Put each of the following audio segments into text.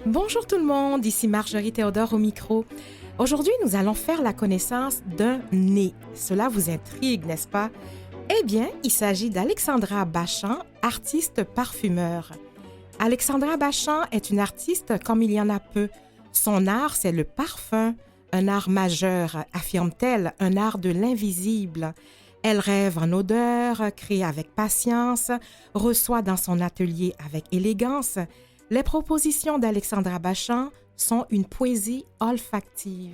Bonjour tout le monde, ici Marjorie Théodore au micro. Aujourd'hui, nous allons faire la connaissance d'un nez. Cela vous intrigue, n'est-ce pas? Eh bien, il s'agit d'Alexandra Bachand, artiste parfumeur. Alexandra Bachand est une artiste comme il y en a peu. Son art, c'est le parfum, un art majeur, affirme-t-elle, un art de l'invisible. Elle rêve en odeur, crée avec patience, reçoit dans son atelier avec élégance. Les propositions d'Alexandra Bachand sont une poésie olfactive.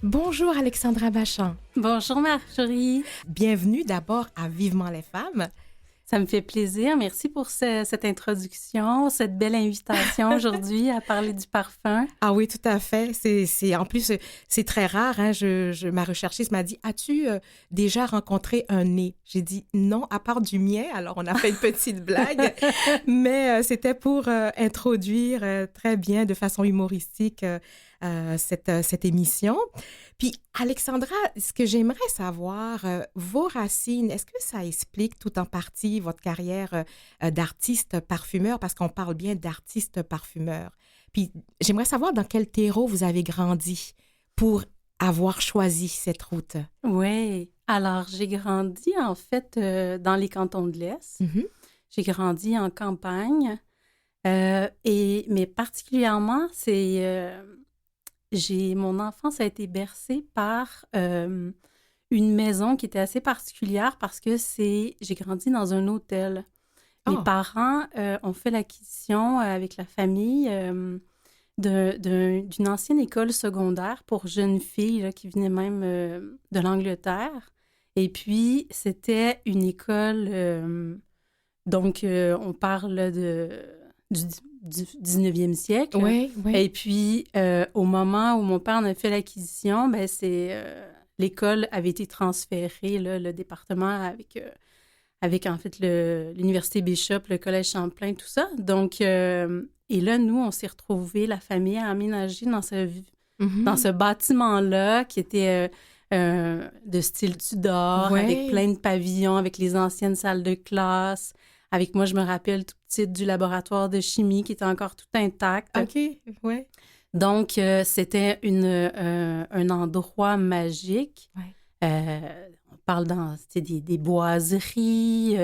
Bonjour Alexandra Bachand. Bonjour Marjorie. Bienvenue d'abord à Vivement les femmes. Ça me fait plaisir. Merci pour cette introduction, cette belle invitation aujourd'hui à parler du parfum. Ah oui, tout à fait. En plus, c'est très rare. Hein? Ma recherchiste m'a dit, as-tu déjà rencontré un nez? J'ai dit non, à part du mien. Alors, on a fait une petite blague. Mais c'était pour introduire très bien, de façon humoristique, cette émission. Puis, Alexandra, ce que j'aimerais savoir, vos racines, est-ce que ça explique tout en partie votre carrière d'artiste parfumeur? Parce qu'on parle bien d'artiste parfumeur. Puis, j'aimerais savoir dans quel terreau vous avez grandi pour avoir choisi cette route. Oui. Alors, j'ai grandi, en fait, dans les cantons de l'Est. Mm-hmm. J'ai grandi en campagne. Mais particulièrement, mon enfance a été bercée par une maison qui était assez particulière parce que j'ai grandi dans un hôtel. Oh. Mes parents ont fait l'acquisition avec la famille d'une ancienne école secondaire pour jeunes filles là, qui venaient même de l'Angleterre. Et puis, c'était une école, on parle du 19e siècle. Oui, oui. Et puis, au moment où mon père en a fait l'acquisition, l'école avait été transférée, là, le département avec en fait l'Université Bishop, le Collège Champlain, tout ça. Donc, et là, nous, on s'est retrouvés, la famille, à aménager dans ce bâtiment-là qui était de style Tudor, ouais. Avec plein de pavillons, avec les anciennes salles de classe. Avec moi, je me rappelle tout petit du laboratoire de chimie qui était encore tout intact. OK, oui. Donc, c'était un endroit magique. Ouais. On parle des boiseries.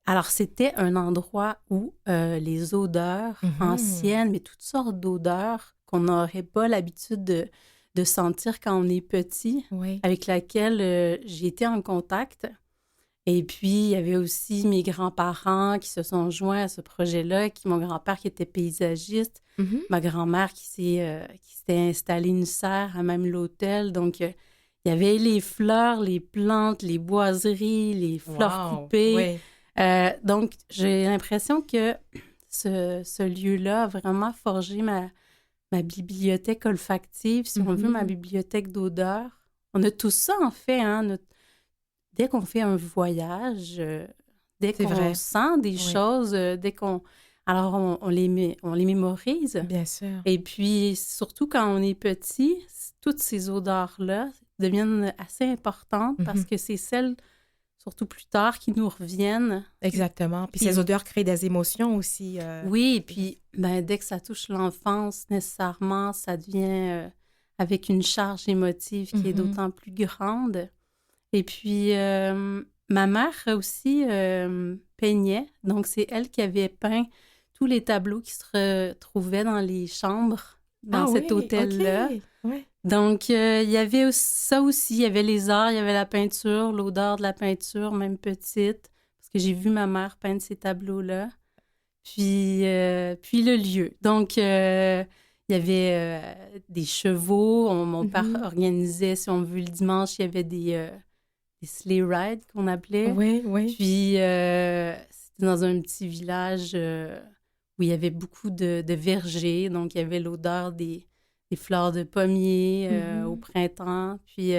Alors, c'était un endroit où les odeurs anciennes, mais toutes sortes d'odeurs qu'on n'aurait pas l'habitude de sentir quand on est petit, oui. Avec laquelle j'ai été en contact. Et puis, il y avait aussi mes grands-parents qui se sont joints à ce projet-là, mon grand-père qui était paysagiste, ma grand-mère qui s'était installée une serre à même l'hôtel. Donc, il y avait les fleurs, les plantes, les boiseries, les fleurs coupées. Oui. Donc, j'ai l'impression que ce lieu-là a vraiment forgé ma bibliothèque olfactive, si on veut, ma bibliothèque d'odeurs. On a tout ça, en fait, hein, dès qu'on fait un voyage, dès qu'on sent des choses, dès qu'on... Alors, on les mémorise. Bien sûr. Et puis, surtout quand on est petit, toutes ces odeurs-là deviennent assez importantes parce que c'est celles, surtout plus tard, qui nous reviennent. Exactement. Puis ces odeurs créent des émotions aussi. Oui, et puis dès que ça touche l'enfance, nécessairement, ça devient avec une charge émotive qui est d'autant plus grande. Et puis, ma mère aussi peignait. Donc, c'est elle qui avait peint tous les tableaux qui se retrouvaient dans les chambres dans cet hôtel-là. Okay. Ouais. Donc, il y avait ça aussi. Il y avait les arts, il y avait la peinture, l'odeur de la peinture, même petite. Parce que j'ai vu ma mère peindre ces tableaux-là. Puis le lieu. Donc, il y avait des chevaux. Mon père organisait, si on veut, le dimanche, il y avait des sleigh rides qu'on appelait. Oui, oui. Puis, c'était dans un petit village où il y avait beaucoup de vergers. Donc, il y avait l'odeur des fleurs de pommier au printemps. Puis,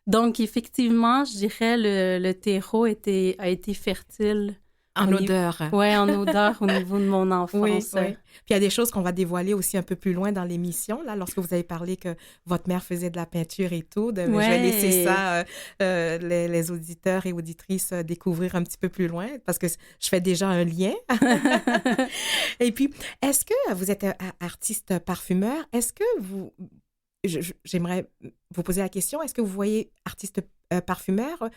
donc, effectivement, je dirais le terreau a été fertile. En odeur. Oui, en odeur au niveau de mon enfance. Oui, oui. Puis il y a des choses qu'on va dévoiler aussi un peu plus loin dans l'émission, là, lorsque vous avez parlé que votre mère faisait de la peinture et tout. Je vais laisser ça, les auditeurs et auditrices découvrir un petit peu plus loin, parce que je fais déjà un lien. Et puis, est-ce que vous êtes artiste parfumeur? Est-ce que vous... J'aimerais vous poser la question, est-ce que vous voyez artiste parfumeur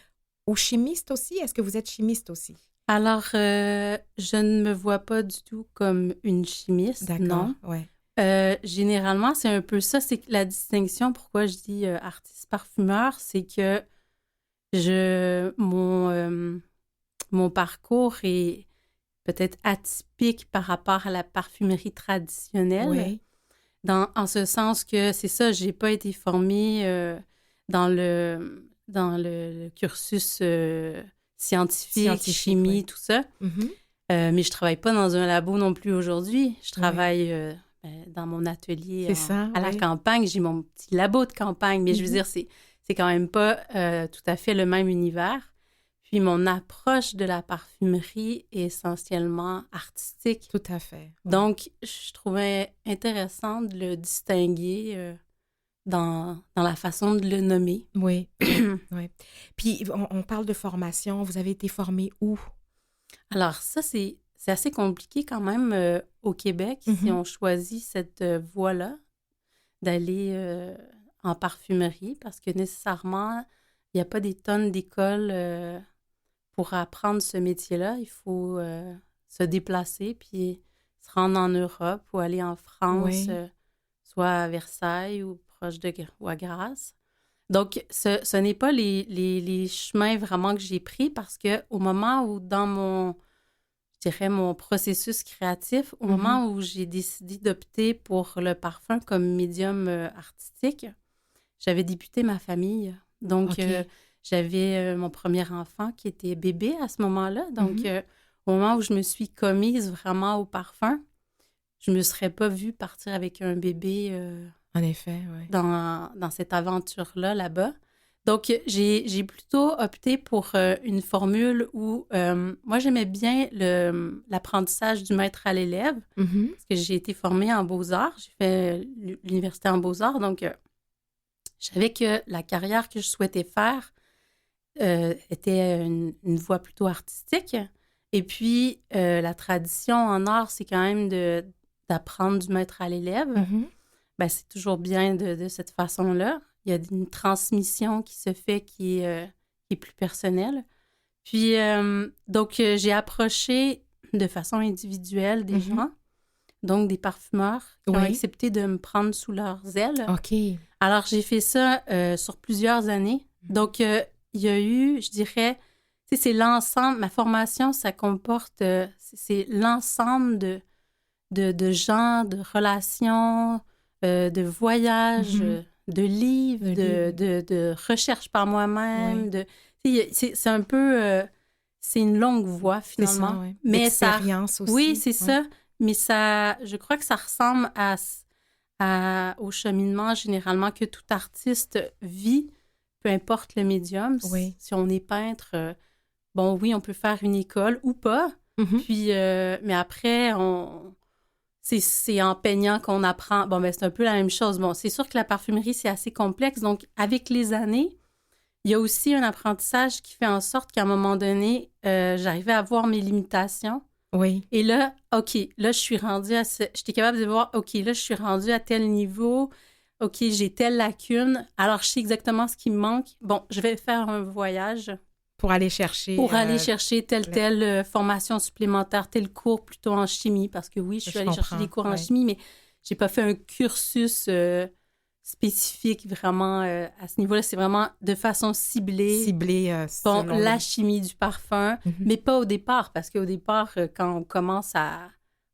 ou chimiste aussi? Est-ce que vous êtes chimiste aussi? Alors, je ne me vois pas du tout comme une chimiste, non. Ouais. Généralement, c'est un peu ça, c'est la distinction. Pourquoi je dis artiste parfumeur, c'est que mon parcours est peut-être atypique par rapport à la parfumerie traditionnelle. Oui. En ce sens que, c'est ça, j'ai pas été formée dans le cursus scientifique, chimie, tout ça. Mais je travaille pas dans un labo non plus aujourd'hui. Je travaille dans mon atelier à la campagne. J'ai mon petit labo de campagne, mais je veux dire, c'est quand même pas tout à fait le même univers. Puis mon approche de la parfumerie est essentiellement artistique. Tout à fait. Ouais. Donc, je trouvais intéressant de le distinguer dans la façon de le nommer. Oui. Oui. Puis, on parle de formation. Vous avez été formée où? Alors, ça, c'est assez compliqué quand même au Québec, si on choisit cette voie-là, d'aller en parfumerie, parce que nécessairement, il n'y a pas des tonnes d'écoles pour apprendre ce métier-là. Il faut se déplacer, puis se rendre en Europe ou aller en France, soit à Versailles ou proche ou à Grasse. Donc, ce n'est pas les chemins vraiment que j'ai pris parce qu'au moment où, dans mon processus créatif, au moment où j'ai décidé d'opter pour le parfum comme médium artistique, j'avais débuté ma famille. Donc, j'avais mon premier enfant qui était bébé à ce moment-là. Donc, au moment où je me suis commise vraiment au parfum, je ne me serais pas vue partir avec un bébé en effet, oui. Dans cette aventure-là, là-bas. Donc, j'ai plutôt opté pour une formule où moi, j'aimais bien l'apprentissage du maître à l'élève, parce que j'ai été formée en beaux-arts. J'ai fait l'université en beaux-arts, donc je savais que la carrière que je souhaitais faire était une voie plutôt artistique. Et puis, la tradition en art, c'est quand même d'apprendre du maître à l'élève. Ben, c'est toujours bien de cette façon-là. Il y a une transmission qui se fait qui est plus personnelle. Puis, donc, j'ai approché de façon individuelle des gens, donc des parfumeurs qui ont accepté de me prendre sous leurs ailes. OK. Alors, j'ai fait ça sur plusieurs années. Donc, il y a eu, je dirais, c'est l'ensemble, ma formation, ça comporte, c'est l'ensemble de gens, de relations, de voyages, de livres, de recherche par moi-même. C'est un peu... c'est une longue voie, finalement. C'est ça, oui. Mais l'expérience aussi. Oui, c'est ça. Mais je crois que ça ressemble au cheminement, généralement, que tout artiste vit, peu importe le médium. Si on est peintre, bon, oui, on peut faire une école ou pas. Puis, mais après, c'est en peignant qu'on apprend. Bon, ben c'est un peu la même chose. Bon, c'est sûr que la parfumerie, c'est assez complexe. Donc, avec les années, il y a aussi un apprentissage qui fait en sorte qu'à un moment donné, j'arrivais à voir mes limitations. Oui. Et là, OK, là, je suis rendue j'étais capable de voir, OK, là, je suis rendue à tel niveau. OK, j'ai telle lacune. Alors, je sais exactement ce qui me manque. Bon, je vais faire un voyage. Pour aller chercher... telle formation supplémentaire, tel cours plutôt en chimie. Parce que oui, je suis allée chercher des cours en chimie, mais j'ai pas fait un cursus spécifique vraiment à ce niveau-là. C'est vraiment de façon ciblée. La chimie du parfum, mais pas au départ. Parce qu'au départ, quand on commence à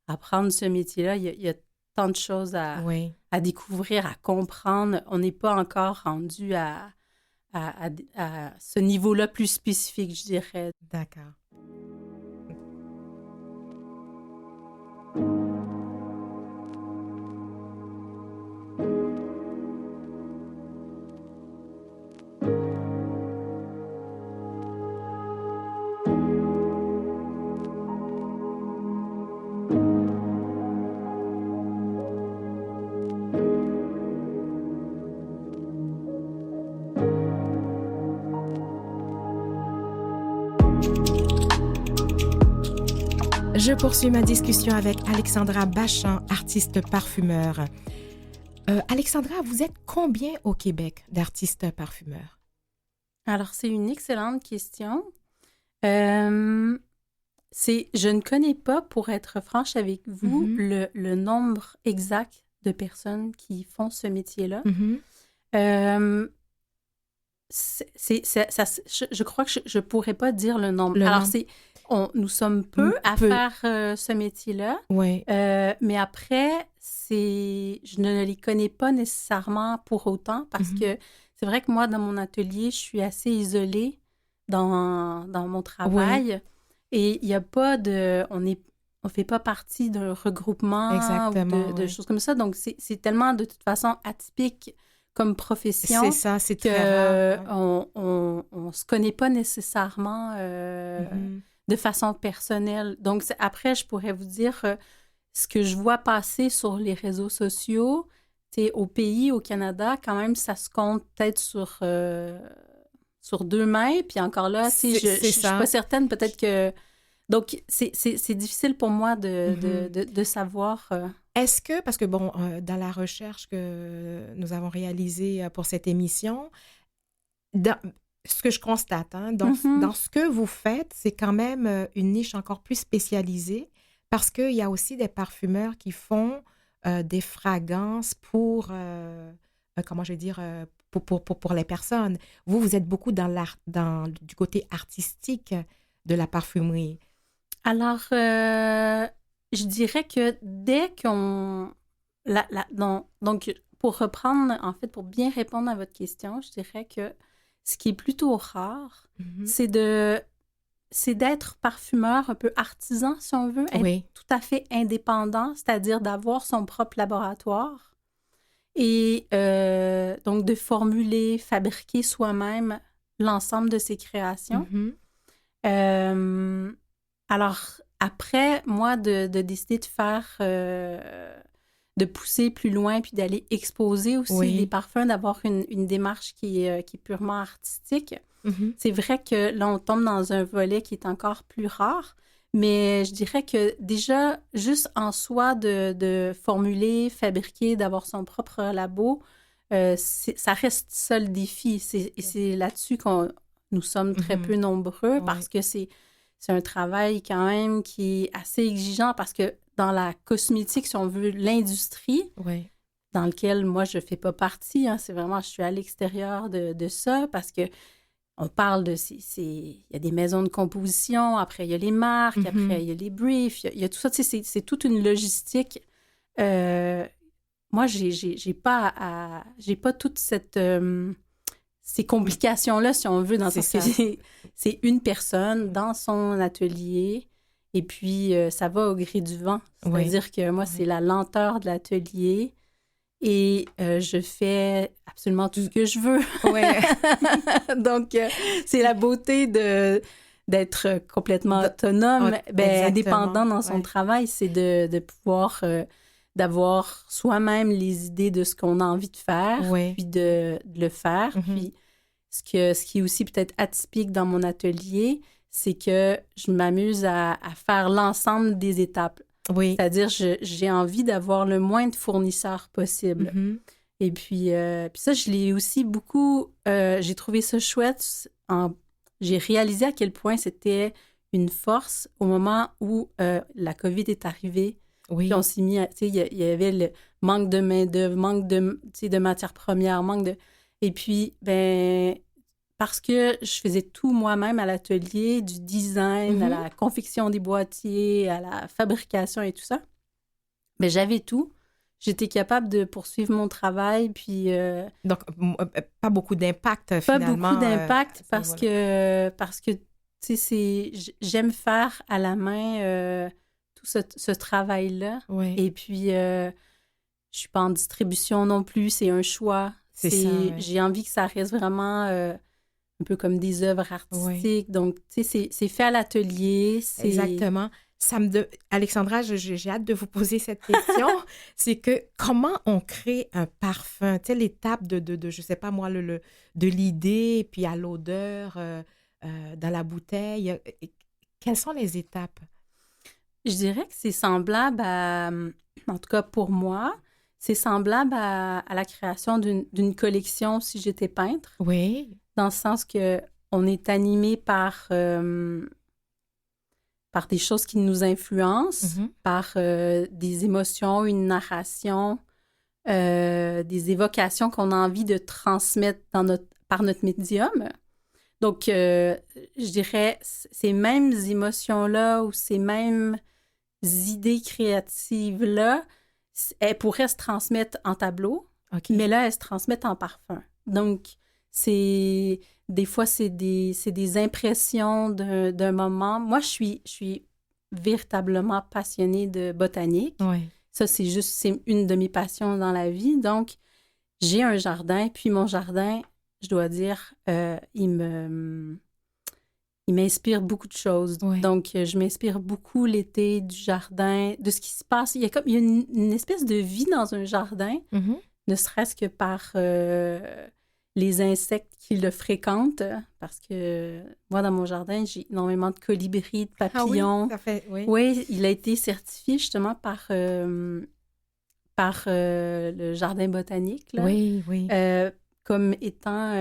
apprendre ce métier-là, il y a tant de choses à découvrir, à comprendre. On n'est pas encore rendu à à ce niveau-là plus spécifique, je dirais. D'accord. Je poursuis ma discussion avec Alexandra Bachan, artiste parfumeur. Alexandra, vous êtes combien au Québec d'artistes parfumeurs? Alors, c'est une excellente question. Je ne connais pas, pour être franche avec vous, le nombre exact de personnes qui font ce métier-là. Je crois que je ne pourrais pas dire le nombre. Nous sommes peu à faire ce métier-là. Oui. Mais après, je ne les connais pas nécessairement pour autant parce que c'est vrai que moi, dans mon atelier, je suis assez isolée dans mon travail. Oui. Et il n'y a pas on fait pas partie d'un regroupement ou de choses comme ça. Donc, c'est tellement de toute façon atypique comme profession. C'est ça, c'est très rare. On se connaît pas nécessairement de façon personnelle. Donc, après, je pourrais vous dire ce que je vois passer sur les réseaux sociaux. Au pays, au Canada, quand même, ça se compte peut-être sur 2 mains. Puis encore là, je ne suis pas certaine, peut-être que... Donc, c'est difficile pour moi de savoir... Est-ce que, parce que bon, dans la recherche que nous avons réalisée pour cette émission, ce que je constate, dans ce que vous faites, c'est quand même une niche encore plus spécialisée parce qu'il y a aussi des parfumeurs qui font des fragrances pour, comment je vais dire, pour les personnes. Vous êtes beaucoup du côté artistique de la parfumerie. Alors, je dirais que dès qu'on... Donc, pour reprendre, en fait, pour bien répondre à votre question, je dirais que ce qui est plutôt rare, c'est d'être parfumeur un peu artisan, si on veut, être tout à fait indépendant, c'est-à-dire d'avoir son propre laboratoire et donc de formuler, fabriquer soi-même l'ensemble de ses créations. Alors, après, moi, de décider de faire... de pousser plus loin puis d'aller exposer aussi des parfums, d'avoir une démarche qui est purement artistique. C'est vrai que là, on tombe dans un volet qui est encore plus rare, mais je dirais que déjà, juste en soi de formuler, fabriquer, d'avoir son propre labo, ça reste ça le défi. Et c'est là-dessus nous sommes très peu nombreux parce que c'est un travail quand même qui est assez exigeant parce que dans la cosmétique, si on veut, l'industrie, dans laquelle moi, je ne fais pas partie, c'est vraiment, je suis à l'extérieur de ça parce que on parle de... Il y a des maisons de composition, après il y a les marques, après il y a les briefs, il y a tout ça, c'est toute une logistique. Moi, j'ai pas toute ces complications-là, si on veut, dans c'est une personne dans son atelier. Et puis, ça va au gré du vent. C'est-à-dire que moi, c'est la lenteur de l'atelier et je fais absolument tout ce que je veux. Donc, c'est la beauté d'être complètement autonome, indépendant dans son travail. C'est de pouvoir... d'avoir soi-même les idées de ce qu'on a envie de faire, puis de le faire. Puis, ce qui est aussi peut-être atypique dans mon atelier, c'est que je m'amuse à faire l'ensemble des étapes. C'est-à-dire, j'ai envie d'avoir le moins de fournisseurs possible. Et puis ça, je l'ai aussi beaucoup... j'ai trouvé ça chouette. J'ai réalisé à quel point c'était une force au moment où la COVID est arrivée. Puis on s'est mis à... Tu sais, il y avait le manque de main-d'œuvre, manque de matières premières, manque de... Et puis, parce que je faisais tout moi-même à l'atelier, du design, à la confection des boîtiers, à la fabrication et tout ça, j'avais tout. j'étais capable de poursuivre mon travail, puis... Donc, pas beaucoup d'impact, pas finalement. beaucoup d'impact Parce que, tu sais, j'aime faire à la main tout ce travail-là. Oui. Et puis, je suis pas en distribution non plus, c'est un choix. C'est ça, ouais. J'ai envie que ça reste vraiment un peu comme des œuvres artistiques. Oui. Donc, tu sais, c'est fait à l'atelier. Exactement. Alexandra, j'ai hâte de vous poser cette question. C'est que comment on crée un parfum? Tu sais, l'étape de je sais pas moi, de l'idée, puis à l'odeur, dans la bouteille. Quelles sont les étapes? Je dirais que c'est semblable en tout cas pour moi, c'est semblable à la création d'une collection si j'étais peintre. Oui. Dans le sens que on est animé par des choses qui nous influencent, par des émotions, une narration, des évocations qu'on a envie de transmettre par notre médium. Donc, je dirais, ces mêmes émotions-là ou ces mêmes idées créatives-là, elles pourraient se transmettre en tableau, mais là, elles se transmettent en parfum. Donc, des fois, c'est des impressions d'un moment. Moi, je suis véritablement passionnée de botanique. Oui. Ça, c'est une de mes passions dans la vie. Donc, j'ai un jardin, puis mon jardin, je dois dire, il m'inspire beaucoup de choses. Oui. Donc, je m'inspire beaucoup l'été du jardin, de ce qui se passe. Il y a une espèce de vie dans un jardin, ne serait-ce que par les insectes qui le fréquentent, parce que moi, dans mon jardin, j'ai énormément de colibris, de papillons. Ah oui, ça fait, oui. Oui, il a été certifié justement par le jardin botanique, là, Oui, oui. comme étant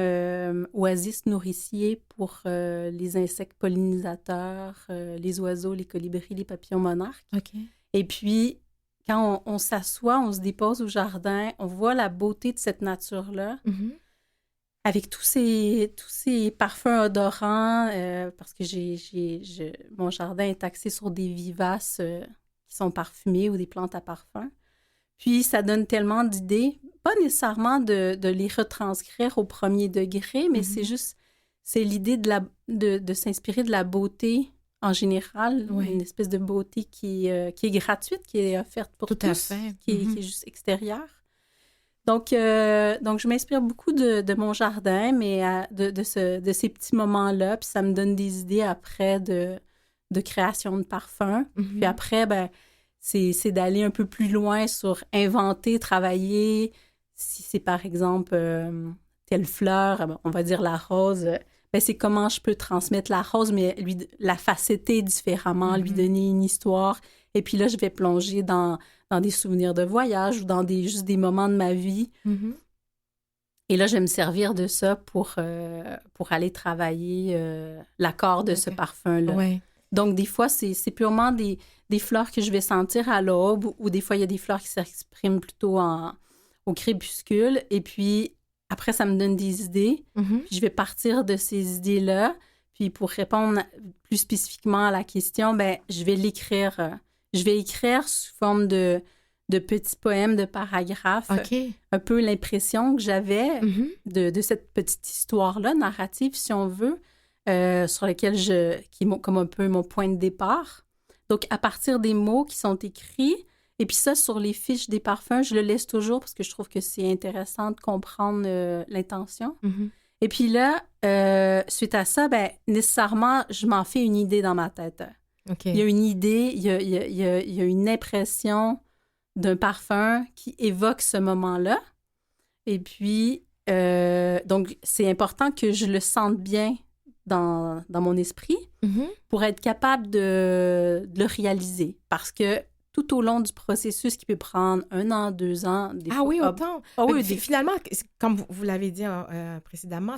oasis nourricier pour les insectes pollinisateurs, les oiseaux, les colibris, les papillons monarques. OK. Et puis, quand on s'assoit, on se dépose au jardin, on voit la beauté de cette nature-là, avec tous ces parfums odorants, parce que mon jardin est axé sur des vivaces qui sont parfumées ou des plantes à parfum. Puis, ça donne tellement d'idées, pas nécessairement de les retranscrire au premier degré, mais c'est l'idée de s'inspirer de la beauté en général, une espèce de beauté qui est gratuite, qui est offerte pour Tout tous, à fait. qui est juste extérieure. Donc, je m'inspire beaucoup de mon jardin, mais de ces petits moments-là, puis ça me donne des idées après de création de parfums. Puis après, ben, c'est d'aller un peu plus loin sur inventer, travailler. Si c'est par exemple telle fleur, on va dire la rose, ben c'est comment je peux transmettre la rose, mais la facetter différemment, lui donner une histoire. Et puis là, je vais plonger dans des souvenirs de voyage ou dans juste des moments de ma vie. Et là, je vais me servir de ça pour aller travailler l'accord de ce parfum-là. Ouais. Donc, des fois, c'est purement des fleurs que je vais sentir à l'aube ou des fois, il y a des fleurs qui s'expriment plutôt au crépuscule. Et puis, après, ça me donne des idées. Puis, je vais partir de ces idées-là. Puis, pour répondre plus spécifiquement à la question, ben, je vais l'écrire. Je vais écrire sous forme de petits poèmes, de paragraphes. Un peu l'impression que j'avais de cette petite histoire-là, narrative, si on veut, sur laquelle qui est comme un peu mon point de départ. Donc, à partir des mots qui sont écrits, et puis ça, sur les fiches des parfums, je le laisse toujours parce que je trouve que c'est intéressant de comprendre l'intention. Et puis là, suite à ça, ben, nécessairement, je m'en fais une idée dans ma tête. Il y a une idée, il y a une impression d'un parfum qui évoque ce moment-là. Et puis, donc, c'est important que je le sente bien dans mon esprit pour être capable de le réaliser. Parce que tout au long du processus qui peut prendre 1 an, 2 ans... autant? Oui, finalement, comme vous l'avez dit précédemment,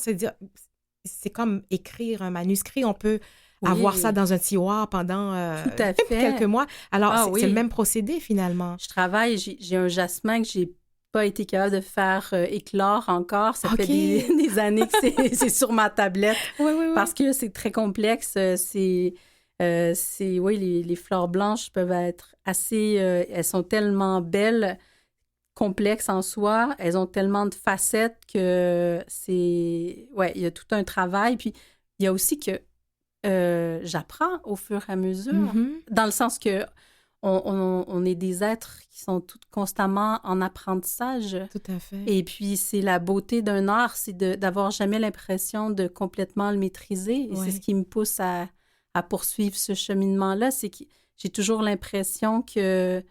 c'est comme écrire un manuscrit. On peut avoir ça dans un tiroir pendant tout à fait. quelques mois. Alors, c'est le même procédé, finalement. Je travaille, j'ai un jasmin que j'ai pas été capable de faire éclore encore. Ça fait des années que c'est sur ma tablette. Oui. Parce que c'est très complexe. Les fleurs blanches peuvent être assez... elles sont tellement belles complexes en soi. Elles ont tellement de facettes que c'est... Ouais, il y a tout un travail. Puis, il y a aussi que j'apprends au fur et à mesure, dans le sens que on est des êtres qui sont tous constamment en apprentissage. Tout à fait. Et puis, c'est la beauté d'un art, c'est d'avoir jamais l'impression de complètement le maîtriser. Et c'est ce qui me pousse à poursuivre ce cheminement-là. C'est que j'ai toujours l'impression que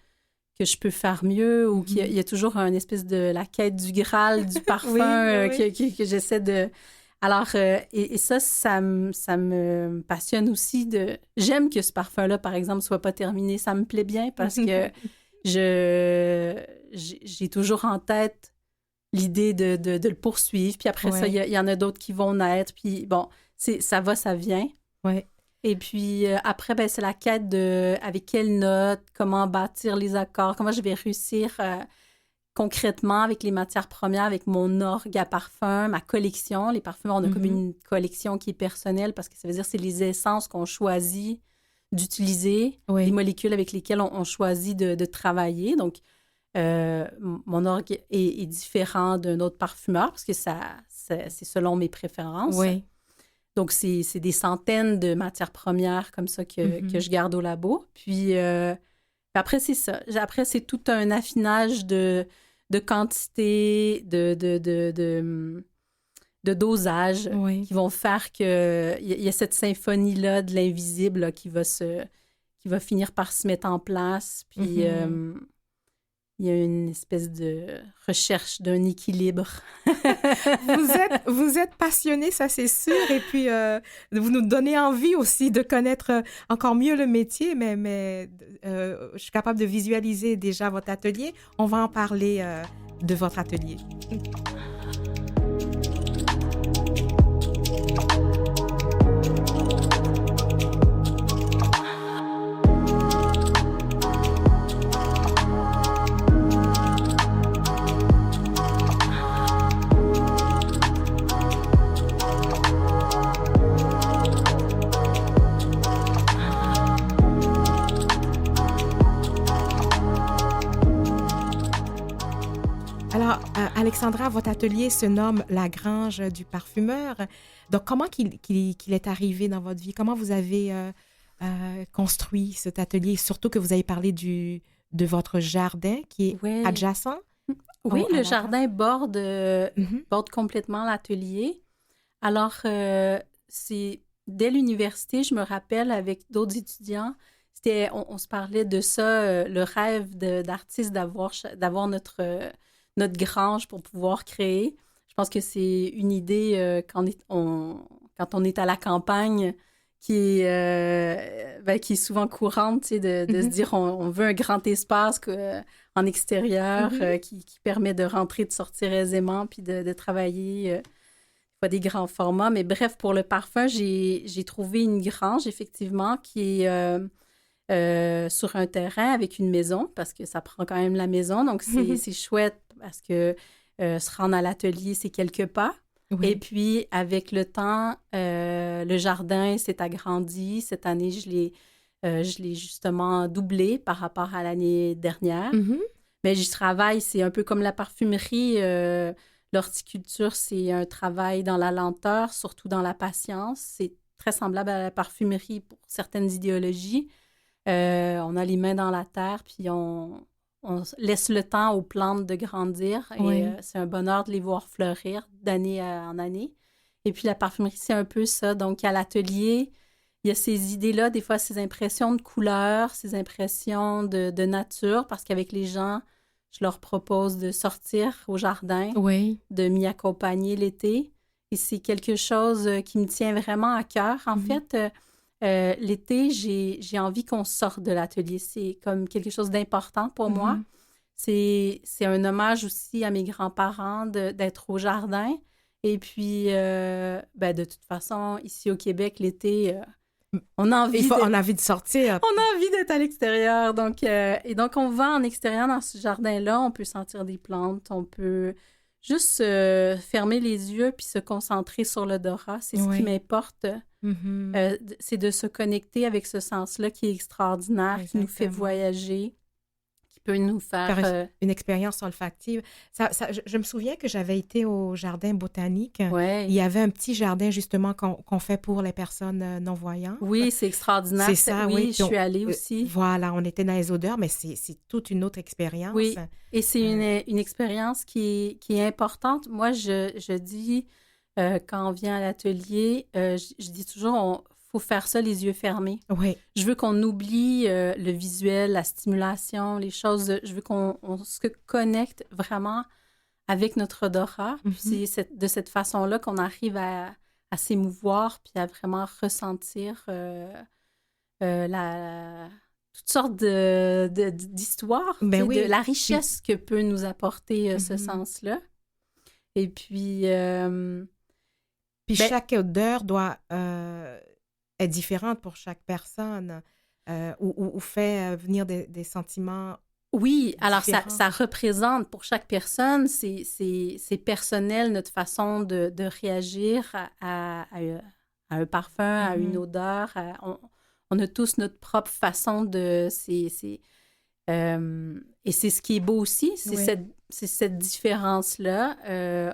je peux faire mieux ou qu'il y a toujours une espèce de la quête du Graal, du parfum que j'essaie de... Alors, et ça me passionne aussi de... J'aime que ce parfum-là, par exemple, soit pas terminé. Ça me plaît bien parce que j'ai toujours en tête l'idée de le poursuivre. Puis après ça, il y en a d'autres qui vont naître. Puis bon, ça va, ça vient. Ouais. Et puis après, ben, c'est la quête de avec quelles notes, comment bâtir les accords, comment je vais réussir... concrètement, avec les matières premières, avec mon orgue à parfum, ma collection. Les parfumeurs, on a comme une collection qui est personnelle parce que ça veut dire que c'est les essences qu'on choisit d'utiliser, les molécules avec lesquelles on choisit de travailler. Donc, mon orgue est différent d'un autre parfumeur parce que c'est selon mes préférences. Oui. Donc, c'est des centaines de matières premières comme ça que je garde au labo. Puis après, c'est ça. Après, c'est tout un affinage de quantité, de dosage qui vont faire qu'il y a cette symphonie-là de l'invisible là, qui va finir par se mettre en place. Puis il y a une espèce de recherche d'un équilibre. Vous êtes passionné, ça c'est sûr, et puis vous nous donnez envie aussi de connaître encore mieux le métier, mais je suis capable de visualiser déjà votre atelier. On va en parler de votre atelier. Alors, Alexandra, votre atelier se nomme La Grange du parfumeur. Donc, comment qu'il est arrivé dans votre vie? Comment vous avez construit cet atelier? Surtout que vous avez parlé de votre jardin qui est adjacent. Oui, le jardin borde complètement l'atelier. Alors, c'est dès l'université, je me rappelle, avec d'autres étudiants, on se parlait de ça, le rêve d'artiste d'avoir notre grange pour pouvoir créer. Je pense que c'est une idée quand on est à la campagne qui est souvent courante, tu sais, de se dire on veut un grand espace en extérieur qui permet de rentrer, de sortir aisément, puis de travailler pas des grands formats. Mais bref, pour le parfum, j'ai trouvé une grange, effectivement, qui est sur un terrain avec une maison, parce que ça prend quand même la maison. Donc, c'est chouette parce que se rendre à l'atelier, c'est quelques pas. Oui. Et puis, avec le temps, le jardin s'est agrandi. Cette année, je l'ai justement doublé par rapport à l'année dernière. Mais j'y travaille, c'est un peu comme la parfumerie. L'horticulture, c'est un travail dans la lenteur, surtout dans la patience. C'est très semblable à la parfumerie pour certaines idéologies. On a les mains dans la terre, puis on laisse le temps aux plantes de grandir. Et c'est un bonheur de les voir fleurir d'année en année. Et puis la parfumerie, c'est un peu ça. Donc, à l'atelier, il y a ces idées-là, des fois ces impressions de couleurs, ces impressions de nature, parce qu'avec les gens, je leur propose de sortir au jardin, de m'y accompagner l'été. Et c'est quelque chose qui me tient vraiment à cœur. En fait, l'été, j'ai envie qu'on sorte de l'atelier. C'est comme quelque chose d'important pour moi. C'est un hommage aussi à mes grands-parents d'être au jardin. Et puis, de toute façon, ici au Québec, l'été, on a envie de sortir. On a envie d'être à l'extérieur. Donc, et donc, on va en extérieur dans ce jardin-là. On peut sentir des plantes. On peut juste fermer les yeux puis se concentrer sur l'odorat. C'est ce qui m'importe. C'est de se connecter avec ce sens-là qui est extraordinaire, qui nous fait voyager, qui peut nous faire... une expérience olfactive. Je me souviens que j'avais été au jardin botanique. Ouais. Il y avait un petit jardin, justement, qu'on fait pour les personnes non-voyantes. Oui, c'est extraordinaire. C'est ça, oui. Je suis allée aussi. Voilà, on était dans les odeurs, mais c'est toute une autre expérience. Oui, et c'est une expérience qui est importante. Moi, je dis, quand on vient à l'atelier, je dis toujours, faut faire ça les yeux fermés. Oui. Je veux qu'on oublie le visuel, la stimulation, les choses. Je veux qu'on se connecte vraiment avec notre odorat. Puis c'est de cette façon-là qu'on arrive à s'émouvoir puis à vraiment ressentir toutes sortes d'histoires, de la richesse que peut nous apporter ce sens-là. Et puis... chaque odeur doit est différente pour chaque personne ou fait venir des sentiments. Oui, alors ça représente pour chaque personne, c'est personnel notre façon de réagir à un parfum, à une odeur. On a tous notre propre façon de... et c'est ce qui est beau aussi, c'est cette différence-là.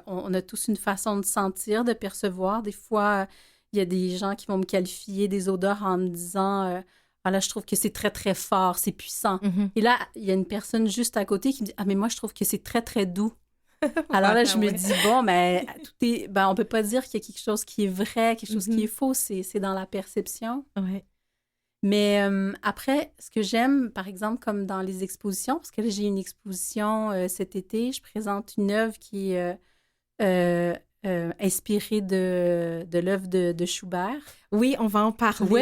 On a tous une façon de sentir, de percevoir. Des fois, il y a des gens qui vont me qualifier des odeurs en me disant ah là, je trouve que c'est très, très fort, c'est puissant. Et là, il y a une personne juste à côté qui me dit ah, mais moi, je trouve que c'est très, très doux. Alors là, je me dis bon, mais on peut pas dire qu'il y a quelque chose qui est vrai, quelque chose qui est faux, c'est dans la perception. Ouais. Mais après, ce que j'aime, par exemple, comme dans les expositions, parce que là, j'ai une exposition cet été, je présente une œuvre qui est inspirée de l'œuvre de Schubert. Oui, on va en parler. Oui,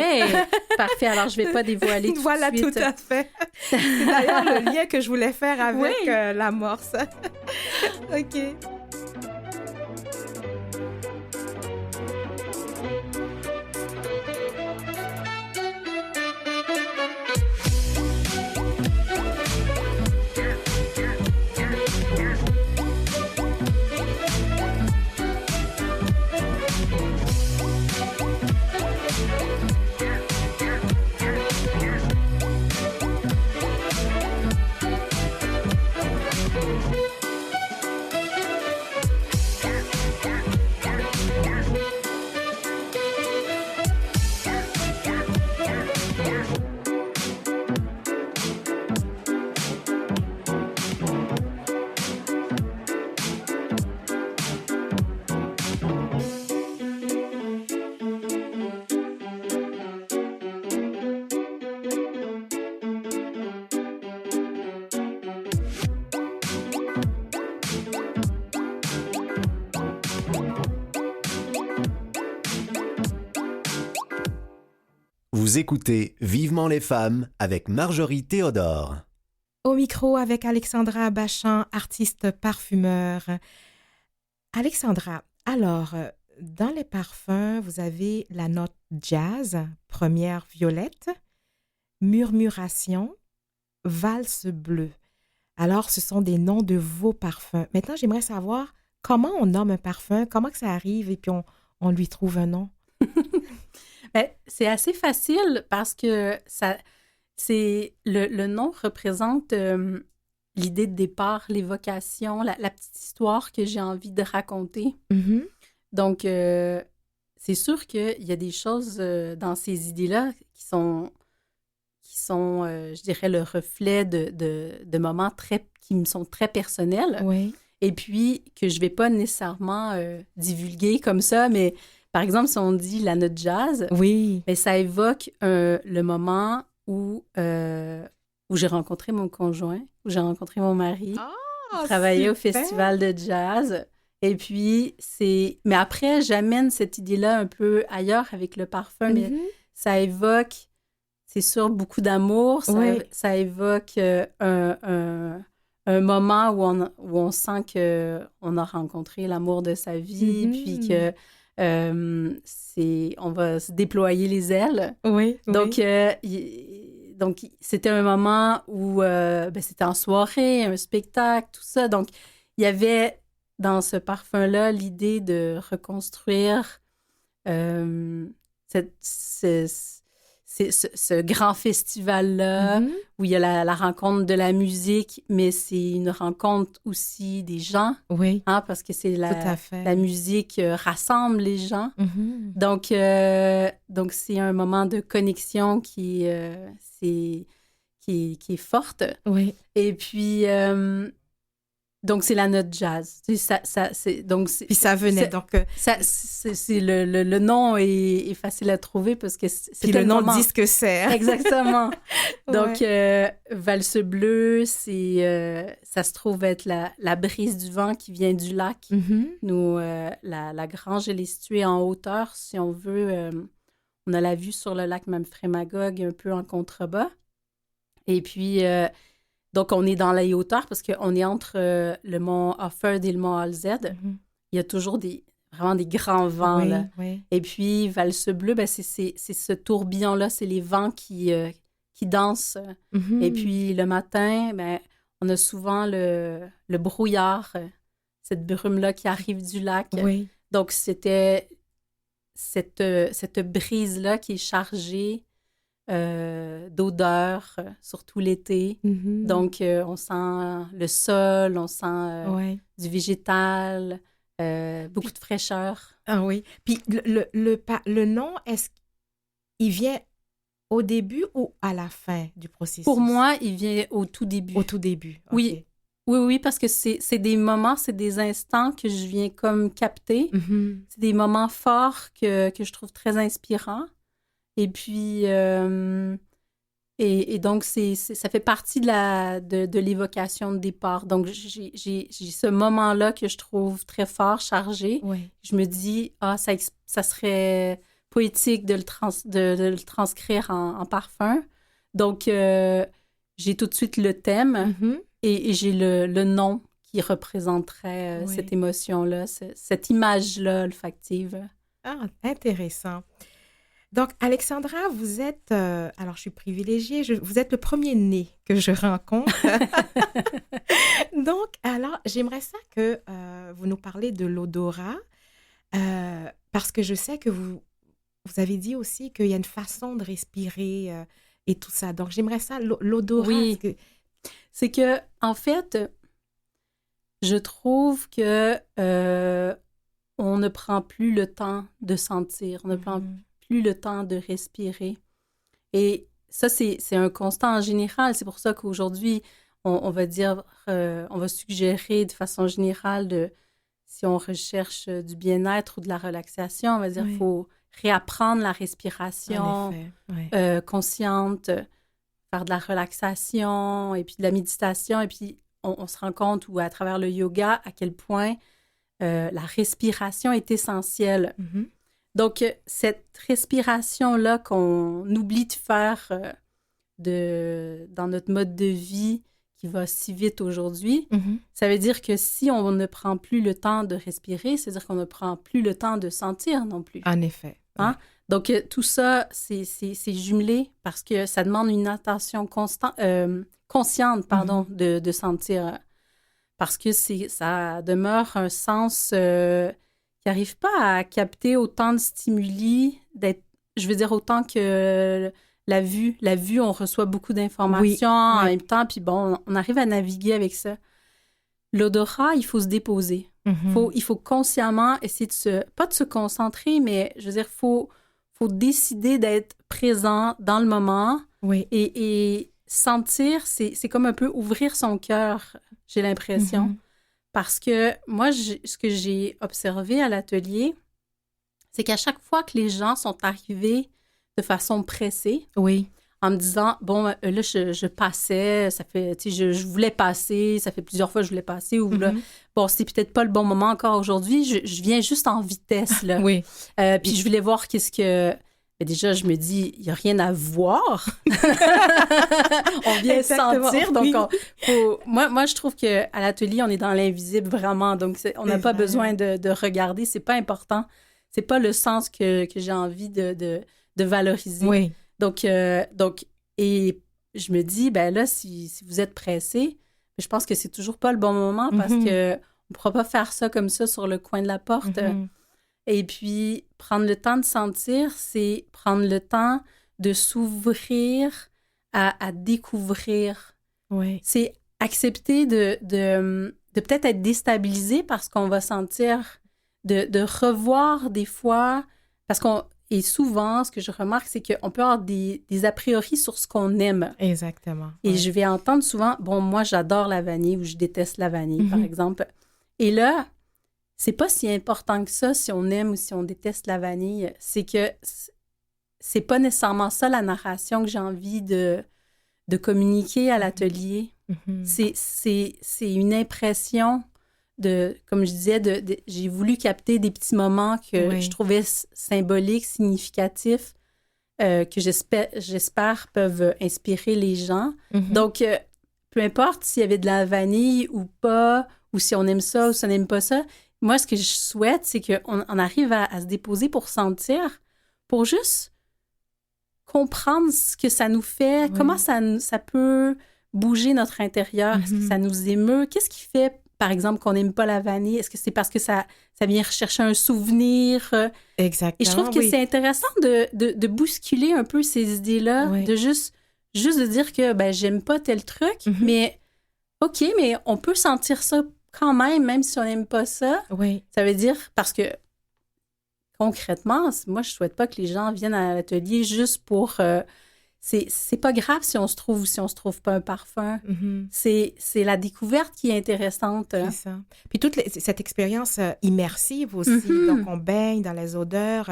parfait. Alors, je ne vais pas dévoiler tout de suite. Voilà, tout à fait. C'est d'ailleurs le lien que je voulais faire avec l'amorce. OK. Vous écoutez Vivement les femmes avec Marjorie Théodore. Au micro avec Alexandra Bachan, artiste parfumeur. Alexandra, alors, dans les parfums, vous avez la note jazz, première violette, murmuration, valse bleue. Alors, ce sont des noms de vos parfums. Maintenant, j'aimerais savoir comment on nomme un parfum, comment que ça arrive et puis on lui trouve un nom. C'est assez facile parce que le nom représente l'idée de départ, l'évocation, la petite histoire que j'ai envie de raconter. Mm-hmm. Donc, c'est sûr qu'il y a des choses dans ces idées-là qui sont je dirais, le reflet de moments qui me sont très personnels. Oui. Et puis, que je ne vais pas nécessairement divulguer comme ça, mais par exemple, si on dit la note jazz, oui. Mais ça évoque le moment où j'ai rencontré mon conjoint, où j'ai rencontré mon mari, travaillé au festival de jazz. Et puis, mais après, j'amène cette idée-là un peu ailleurs avec le parfum, mais ça évoque, c'est sûr, beaucoup d'amour. Ça évoque un moment où on sent qu'on a rencontré l'amour de sa vie, puis que on va se déployer les ailes. Oui. Donc, donc c'était un moment où c'était en soirée, un spectacle, tout ça. Donc, il y avait dans ce parfum-là l'idée de reconstruire c'est ce grand festival-là où il y a la rencontre de la musique, mais c'est une rencontre aussi des gens. Oui. Hein, parce que c'est Tout à fait. la musique rassemble les gens. Donc, c'est un moment de connexion qui est forte. Oui. Et puis, donc, c'est la note jazz. Puis ça venait. Donc, le nom est facile à trouver parce que c'est puis le nom dit ce que c'est. Hein? Exactement. Donc, Valse bleue, ça se trouve être la brise du vent qui vient du lac. Nous, la grange, elle est située en hauteur, si on veut. On a la vue sur le lac Memphremagog un peu en contrebas. Et puis, donc, on est dans les hauteurs parce qu'on est entre le mont Offord et le mont Alzed. Il y a toujours vraiment des grands vents. Oui, là. Oui. Et puis, Valse bleue, ben, c'est ce tourbillon-là, c'est les vents qui dansent. Et puis, le matin, ben, on a souvent le brouillard, cette brume-là qui arrive du lac. Oui. Donc, c'était cette brise-là qui est chargée d'odeurs, surtout l'été. Donc, on sent le sol, on sent du végétal, beaucoup de fraîcheur. Ah oui. Puis le nom, est-ce qu'il vient au début ou à la fin du processus? Pour moi, il vient au tout début. Au tout début, OK. Oui. Oui, parce que c'est des moments, c'est des instants que je viens comme capter. C'est des moments forts que je trouve très inspirants. Et puis, et donc, ça fait partie de l'évocation de départ. Donc, j'ai ce moment-là que je trouve très fort, chargé. Oui. Je me dis, ça serait poétique de le transcrire en parfum. Donc, j'ai tout de suite le thème et j'ai le nom qui représenterait cette émotion-là, cette image-là olfactive. Ah, intéressant. Donc, Alexandra, vous êtes, alors je suis privilégiée, vous êtes le premier né que je rencontre. Donc, alors, j'aimerais ça que vous nous parlez de l'odorat, parce que je sais que vous avez dit aussi qu'il y a une façon de respirer et tout ça. Donc, j'aimerais ça, l'odorat. Oui, c'est que, en fait, je trouve que on ne prend plus le temps de sentir, on ne prend plus le temps de respirer. Et ça, c'est un constat en général. C'est pour ça qu'aujourd'hui, on va dire, on va suggérer de façon générale, si on recherche du bien-être ou de la relaxation, on va dire qu'il faut réapprendre la respiration consciente, faire de la relaxation et puis de la méditation. Et puis, on se rend compte, ou à travers le yoga, à quel point la respiration est essentielle. Donc, cette respiration-là qu'on oublie de faire dans notre mode de vie qui va si vite aujourd'hui, ça veut dire que si on ne prend plus le temps de respirer, c'est-à-dire qu'on ne prend plus le temps de sentir non plus. En effet. Hein? Donc, tout ça, c'est jumelé parce que ça demande une attention consciente de sentir. Parce que ça demeure un sens qui n'arrive pas à capter autant de stimuli, je veux dire autant que la vue. La vue, on reçoit beaucoup d'informations en même temps, puis bon, on arrive à naviguer avec ça. L'odorat, il faut se déposer. Il faut consciemment essayer pas de se concentrer, mais je veux dire, faut décider d'être présent dans le moment et sentir, c'est comme un peu ouvrir son cœur, j'ai l'impression. Parce que moi, ce que j'ai observé à l'atelier, c'est qu'à chaque fois que les gens sont arrivés de façon pressée, en me disant, bon, là, je passais, ça fait, tu sais, je voulais passer, ça fait plusieurs fois que je voulais passer, ou là, bon, c'est peut-être pas le bon moment encore aujourd'hui, je viens juste en vitesse, là. Puis je voulais voir qu'est-ce que... Mais déjà, je me dis, il n'y a rien à voir. On vient sentir. Donc, moi, je trouve qu'à l'atelier, on est dans l'invisible vraiment. Donc, on n'a pas besoin de regarder. C'est pas important. C'est pas le sens que j'ai envie de valoriser. Donc, et je me dis, ben là, si vous êtes pressé, je pense que c'est toujours pas le bon moment parce que on ne pourra pas faire ça comme ça sur le coin de la porte. Et puis, prendre le temps de sentir, c'est prendre le temps de s'ouvrir à découvrir. Oui. C'est accepter de peut-être être déstabilisé parce qu'on va sentir, de revoir des fois, et souvent, ce que je remarque, c'est qu'on peut avoir des a priori sur ce qu'on aime. Exactement. Et ouais. je vais entendre souvent, bon, moi, j'adore la vanille ou je déteste la vanille, par exemple. Et là, c'est pas si important que ça, si on aime ou si on déteste la vanille. C'est que c'est pas nécessairement ça la narration que j'ai envie de communiquer à l'atelier. C'est une impression comme je disais, j'ai voulu capter des petits moments que je trouvais symboliques, significatifs, que j'espère peuvent inspirer les gens. Donc, peu importe s'il y avait de la vanille ou pas, ou si on aime ça ou si on n'aime pas ça, moi, ce que je souhaite, c'est qu'on arrive à se déposer pour sentir, pour juste comprendre ce que ça nous fait, comment ça peut bouger notre intérieur, est-ce que ça nous émeut, qu'est-ce qui fait, par exemple, qu'on n'aime pas la vanille, est-ce que c'est parce que ça vient rechercher un souvenir? Exactement, et je trouve que c'est intéressant de bousculer un peu ces idées-là, de juste de dire que ben j'aime pas tel truc, mais OK, mais on peut sentir ça quand même si on n'aime pas ça. Ça veut dire, parce que concrètement, moi, je souhaite pas que les gens viennent à l'atelier juste pour... c'est pas grave si on se trouve ou si on se trouve pas un parfum. C'est la découverte qui est intéressante. C'est ça. Puis toute cette expérience immersive aussi. Donc, on baigne dans les odeurs.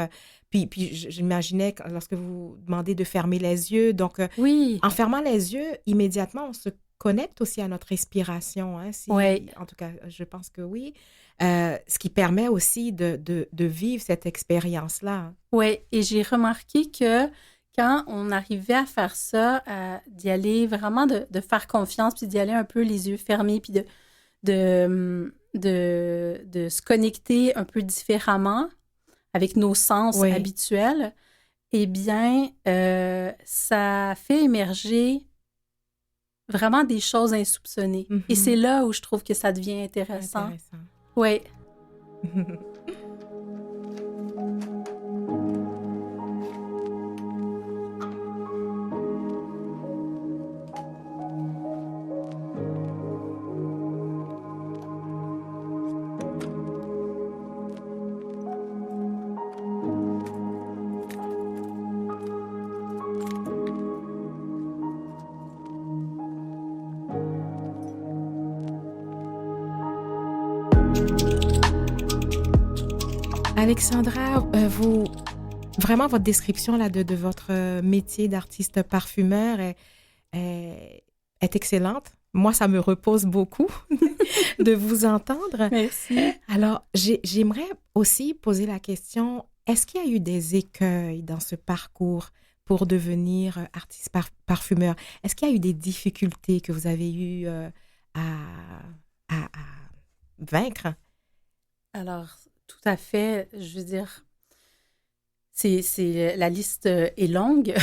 Puis j'imaginais, lorsque vous demandez de fermer les yeux, donc en fermant les yeux, immédiatement, on se connecte aussi à notre respiration. Hein, en tout cas, je pense que oui. Ce qui permet aussi de vivre cette expérience-là. Oui, et j'ai remarqué que quand on arrivait à faire ça, d'y aller vraiment, de faire confiance, puis d'y aller un peu les yeux fermés, puis de se connecter un peu différemment avec nos sens habituels, eh bien, ça fait émerger vraiment des choses insoupçonnées. Et c'est là où je trouve que ça devient intéressant. Oui. Alexandra, vraiment votre description là, de votre métier d'artiste parfumeur est excellente. Moi, ça me repose beaucoup de vous entendre. Merci. Alors, j'aimerais aussi poser la question, est-ce qu'il y a eu des écueils dans ce parcours pour devenir artiste parfumeur? Est-ce qu'il y a eu des difficultés que vous avez eues à vaincre? Alors, tout à fait. Je veux dire, la liste est longue.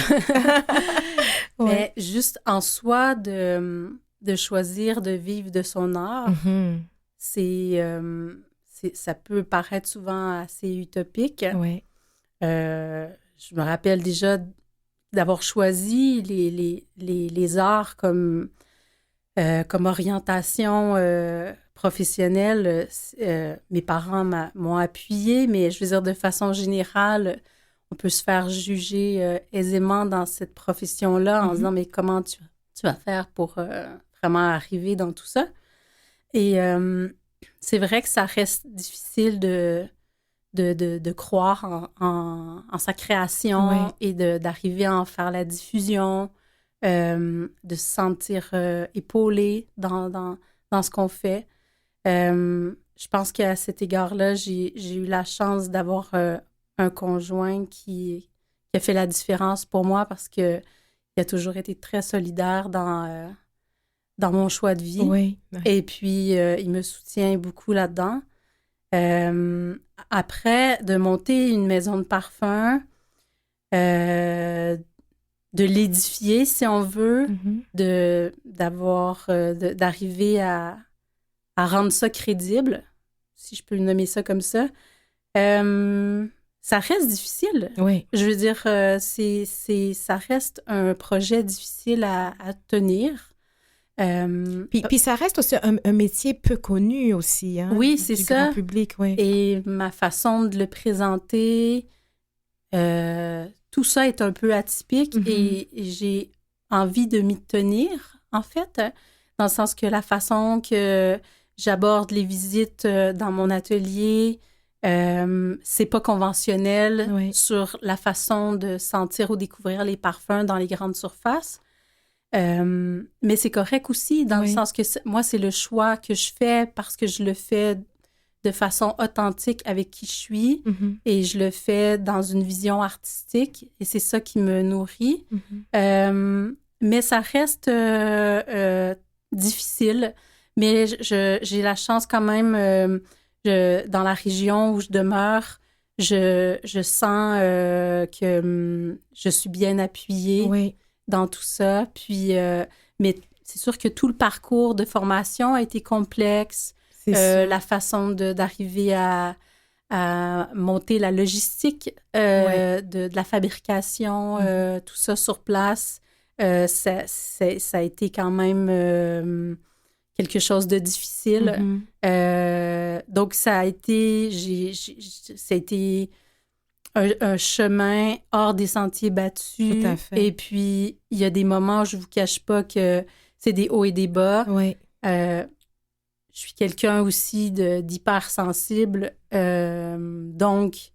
Mais juste en soi, de choisir de vivre de son art, ça peut paraître souvent assez utopique. Je me rappelle déjà d'avoir choisi les arts comme orientation professionnelle. Mes parents m'ont appuyée, mais je veux dire, de façon générale, on peut se faire juger aisément dans cette profession-là en se disant, mais comment tu vas faire pour vraiment arriver dans tout ça? Et c'est vrai que ça reste difficile de croire en sa création et d'arriver à en faire la diffusion, de se sentir épaulé dans ce qu'on fait. Je pense qu'à cet égard-là, j'ai eu la chance d'avoir un conjoint qui a fait la différence pour moi parce qu'il a toujours été très solidaire dans mon choix de vie. Et puis, il me soutient beaucoup là-dedans. Après, de monter une maison de parfum, de l'édifier, si on veut, d'arriver à rendre ça crédible, si je peux le nommer ça comme ça, ça reste difficile. Oui. Je veux dire, ça reste un projet difficile à tenir. Puis ça reste aussi un métier peu connu aussi, hein, oui, c'est du ça. grand public, oui. Et ma façon de le présenter, tout ça est un peu atypique et j'ai envie de m'y tenir, en fait, dans le sens que la façon que j'aborde les visites dans mon atelier, c'est pas conventionnel sur la façon de sentir ou découvrir les parfums dans les grandes surfaces. Mais c'est correct aussi, dans le sens que moi, c'est le choix que je fais parce que je le fais de façon authentique avec qui je suis et je le fais dans une vision artistique et c'est ça qui me nourrit. Mais ça reste difficile. Mais j'ai la chance quand même, dans la région où je demeure, je sens que je suis bien appuyée dans tout ça. Puis, mais c'est sûr que tout le parcours de formation a été complexe. La façon d'arriver à monter la logistique de la fabrication, tout ça sur place, ça a été quand même quelque chose de difficile. Donc, ça a été un chemin hors des sentiers battus. Tout à fait. Et puis, il y a des moments où je ne vous cache pas que c'est des hauts et des bas. Oui. Je suis quelqu'un aussi d'hypersensible. Donc,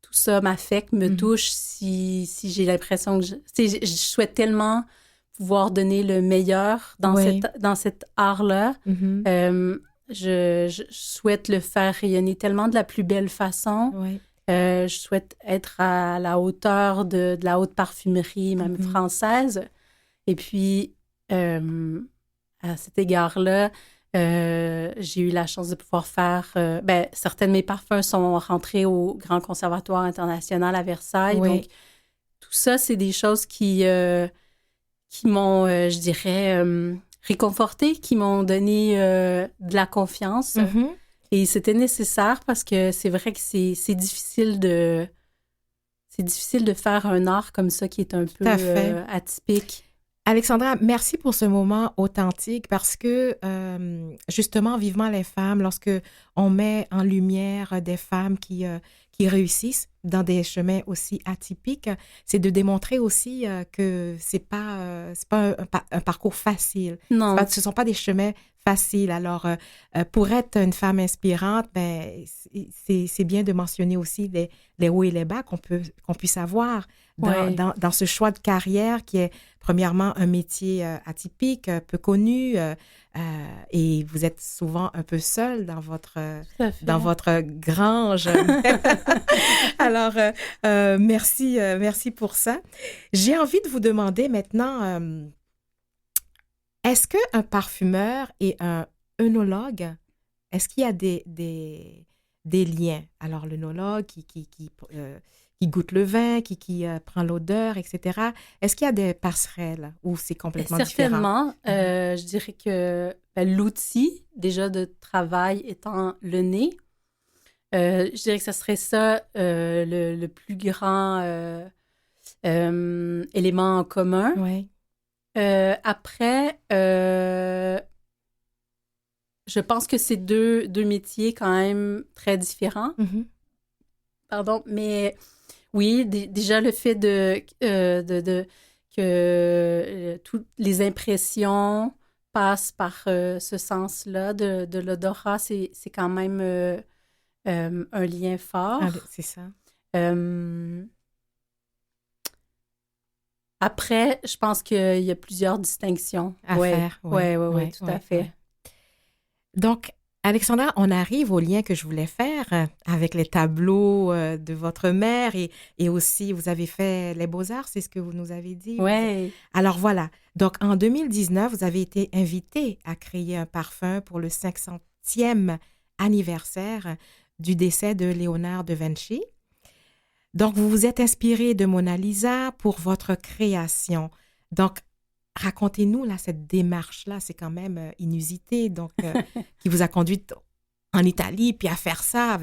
tout ça m'affecte, me touche si j'ai l'impression que je souhaite tellement pouvoir donner le meilleur dans cet art-là. Je souhaite le faire rayonner tellement de la plus belle façon. Je souhaite être à la hauteur de la haute parfumerie, même française. Et puis, à cet égard-là, j'ai eu la chance de pouvoir faire... certains de mes parfums sont rentrés au Grand Conservatoire international à Versailles. Donc, tout ça, c'est des choses qui m'ont, je dirais, réconfortée, qui m'ont donné de la confiance. Et c'était nécessaire parce que c'est vrai que c'est difficile de faire un art comme ça qui est un peu atypique. Alexandra, merci pour ce moment authentique parce que, justement, Vivement les femmes, lorsque on met en lumière des femmes qui réussissent dans des chemins aussi atypiques, c'est de démontrer aussi que c'est pas un parcours facile. Non. Ce ne sont pas des chemins faciles. Alors, pour être une femme inspirante, ben, c'est bien de mentionner aussi les hauts et les bas qu'on puisse avoir dans ce choix de carrière qui est premièrement un métier atypique, peu connu, et vous êtes souvent un peu seule dans votre grange. Alors, merci pour ça. J'ai envie de vous demander maintenant, est-ce qu'un parfumeur et un œnologue, est-ce qu'il y a des liens? Alors, l'œnologue qui goûte le vin, qui prend l'odeur, etc. Est-ce qu'il y a des passerelles ou c'est complètement différent? Certainement. Je dirais que l'outil déjà de travail étant le nez, je dirais que ça serait ça le plus grand élément en commun. Oui. Après, je pense que c'est deux métiers quand même très différents. Pardon, mais oui, déjà le fait que toutes les impressions passent par ce sens-là de l'odorat, c'est quand même un lien fort. Ah, c'est ça. Après, je pense qu'il y a plusieurs distinctions à faire. Oui, tout à fait. Donc, Alexandra, on arrive au lien que je voulais faire avec les tableaux de votre mère et aussi, vous avez fait les Beaux-Arts, c'est ce que vous nous avez dit. Oui. Alors voilà, donc en 2019, vous avez été invitée à créer un parfum pour le 500e anniversaire du décès de Léonard de Vinci. Donc, vous vous êtes inspirée de Mona Lisa pour votre création. Donc, racontez-nous là cette démarche-là, c'est quand même inusité, donc qui vous a conduite en Italie, puis à faire ça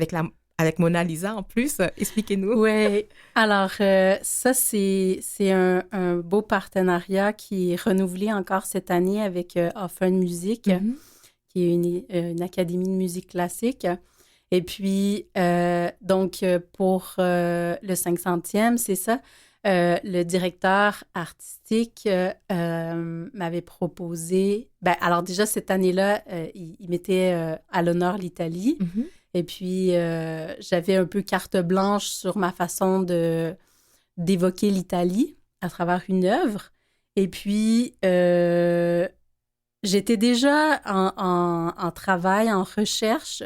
avec Mona Lisa en plus. Expliquez-nous. Oui. Alors, ça, c'est un beau partenariat qui est renouvelé encore cette année avec Often Music, qui est une académie de musique classique. Et puis, donc, pour le 500e, c'est ça, le directeur artistique m'avait proposé... Ben, alors déjà, cette année-là, il mettait à l'honneur l'Italie. Et puis, j'avais un peu carte blanche sur ma façon d'évoquer l'Italie à travers une œuvre. Et puis, j'étais déjà en travail, en recherche